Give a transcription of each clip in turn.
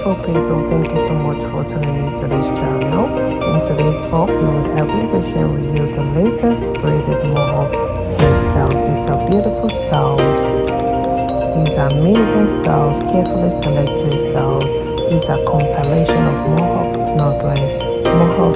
beautiful people, thank you so much for tuning into this channel. In today's upload, I will be sharing with you the latest braided mohawk hairstyles. These are beautiful styles. These are amazing styles, carefully selected styles. These are compilation of mohawk, knotless, mohawk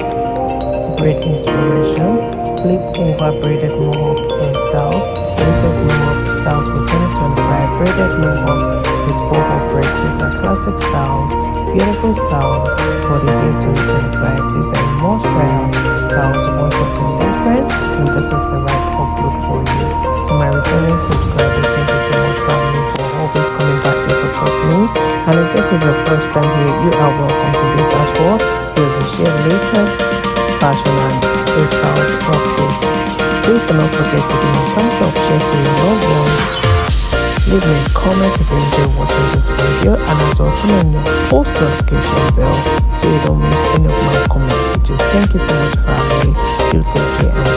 braid inspiration, flip over braided mohawk hairstyles, latest mohawk styles for 2025, braided mohawk with boho braids. These are classic styles, beautiful styles for the year 2025. These are most rare styles. You want something different, and this is the right upload for you. To my returning subscribers, thank you so much for always coming back to support me. And if this is your first time here, you are welcome to Be Fast World, where we share latest fashion and hairstyle updates. Please do not forget to give me a thumbs up, share to your loved ones, leave me a comment if you enjoy watching this video, and as well turn on your post notification bell so you don't miss any of my coming videos. Thank you so much, family. You take care.